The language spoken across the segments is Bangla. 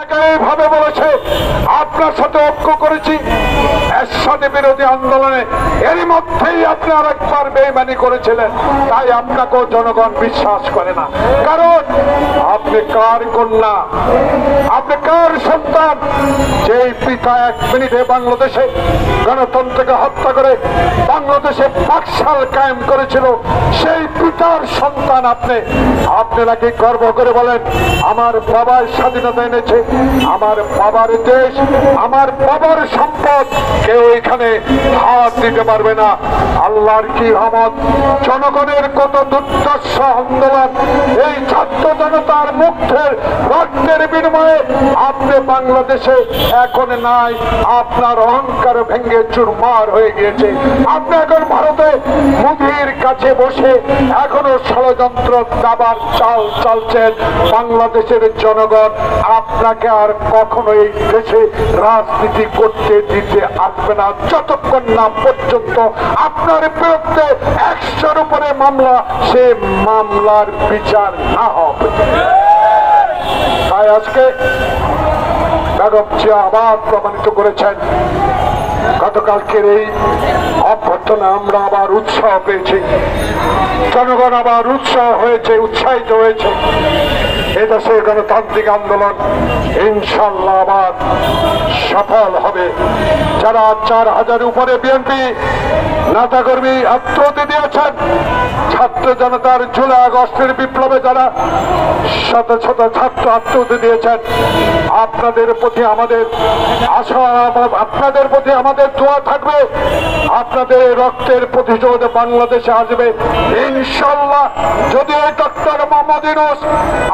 এইভাবে বলেছে আপনার সাথে ঐক্য করেছি এরশাদের বিরোধী আন্দোলনে, এরই মধ্যেই আপনি আরেকবার বেইমানি করেছিলেন, তাই আপনাকেও জনগণ বিশ্বাস করে না। কারণ আপনি কার কন্যা, আপনি কার সন্তান? যেই পিতা 1 মিনিটে বাংলাদেশে গণতন্ত্রকে হত্যা করে বাংলাদেশে বাকশাল কায়েম করেছিল, সেই পিতার সন্তান আপনি। আপনি নাকি গর্ব করে বলেন আমার বাবার স্বাধীনতা এনেছে, আমার বাবার দেশ, আমার বাবার সম্পদ, কেউ এখানে হাত দিতে পারবে না। আল্লাহর কি রহমত, জনগণের কত দুর্দর্শ আন্দোলন, এই ছাত্র জনতার মুক্তের রক্তের বিনিময়ে আপনি বাংলাদেশে এখন নাই। আপনার অহংকার ভেঙে চুরমার হয়ে গিয়েছে। আপনি এখন ভারতে মোদির কাছে বসে এখনো ষড়যন্ত্র দাবার চাল চালছেন। বাংলাদেশের জনগণ আপনাকে আর কখনো এই দেশে রাজনীতি করতে দিতে আসবে না, যতক্ষণ না পর্যন্ত আপনার বিরুদ্ধে 100-র উপরে মামলা, সে মামলার বিচার না হবে। তাই আজকে বেগম জিয়া আবার প্রমাণিত করেছেন, গতকালকের এই অভ্যর্থনা আমরা আবার উৎসাহ পেয়েছি, জনগণ আবার উৎসাহিত হয়েছে। এদেশের গণতান্ত্রিক আন্দোলন ইনশাল্লাহ আবার সফল হবে। যারা 4000-এর উপরে বিএনপি নেতাকর্মী আত্মহত্যা দিয়েছেন, ছাত্র জনতার জুলাই আগস্টের বিপ্লবে যারা শত শত ছাত্র আত্মহত্যা দিয়েছেন, আপনাদের প্রতি আমাদের আশা, আপনাদের প্রতি আমাদের দোয়া থাকবে। আপনাদের রক্তের প্রতিশোধ বাংলাদেশে আসবে ইনশাল্লাহ। যদি ডক্টর মোহাম্মদ ইউনূস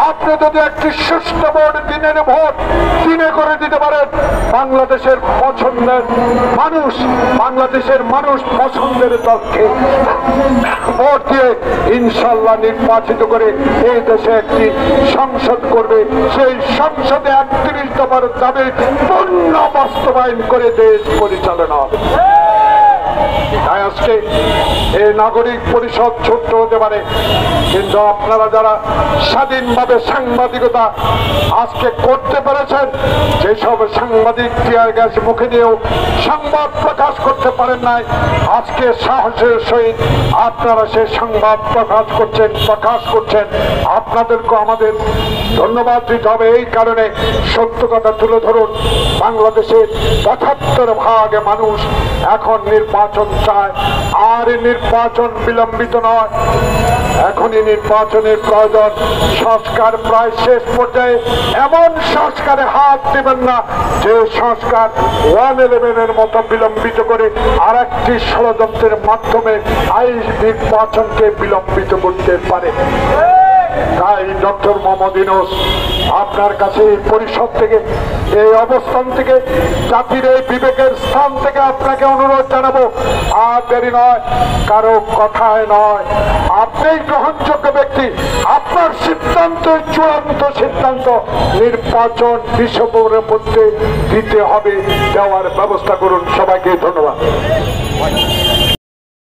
আপনি যদি একটি সুষ্ঠু ভোট, দিনের ভোট দিনে করে দিতে পারেন, বাংলাদেশের পছন্দের মানুষ পছন্দের দলকে ভোট দিয়ে ইনশাল্লাহ নির্বাচিত করে এই দেশে একটি সংসদ করবে। সেই সংসদে 31 দফার দাবি পূর্ণ বাস্তবায়ন করে দেশ পরিচালনা হবে। তাই আজকে এই নাগরিক পরিষদ ছোট্ট হতে পারে, কিন্তু আপনারা যারা স্বাধীনভাবে সাংবাদিকতা আজকে করতে পেরেছেন, যেসব সাংবাদিক টিয়ার গ্যাস মুখে দিয়েও সংবাদ প্রকাশ করতে পারেন নাই, আজকে সাহসের সহিত আপনারা সে সংবাদ প্রকাশ করছেন। আপনাদেরকে আমাদের ধন্যবাদ দিতে হবে। এই কারণে সত্য কথা তুলে ধরুন। বাংলাদেশের 75% মানুষ এখন নির্বাচন চায়, আর নির্বাচন বিলম্বিত নয়, এখনই নির্বাচনের প্রয়োজন। সংস্কার প্রায় শেষ পর্যায়ে। এমন সংস্কারে হাত দেবেন না যে সংস্কার 111-এর মতো বিলম্বিত করে আর একটি ষড়যন্ত্রের মাধ্যমে আইন নির্বাচনকে বিলম্বিত করতে পারে। তাই ডক্টর মোহাম্মদ ইউনূস আপনার কাছে এই পরিষদ থেকে, এই অবস্থান থেকে, জাতির এই বিবেকের স্থান থেকে আপনাকে অনুরোধ জানাবো, আর দেরি নয়, কারো কথায় নয়, আপনিই গ্রহণযোগ্য ব্যক্তি। আপনার সিদ্ধান্ত চূড়ান্ত সিদ্ধান্ত। নির্বাচন ডিসেম্বরের মধ্যে দিতে হবে, দেওয়ার ব্যবস্থা করুন। সবাইকে ধন্যবাদ।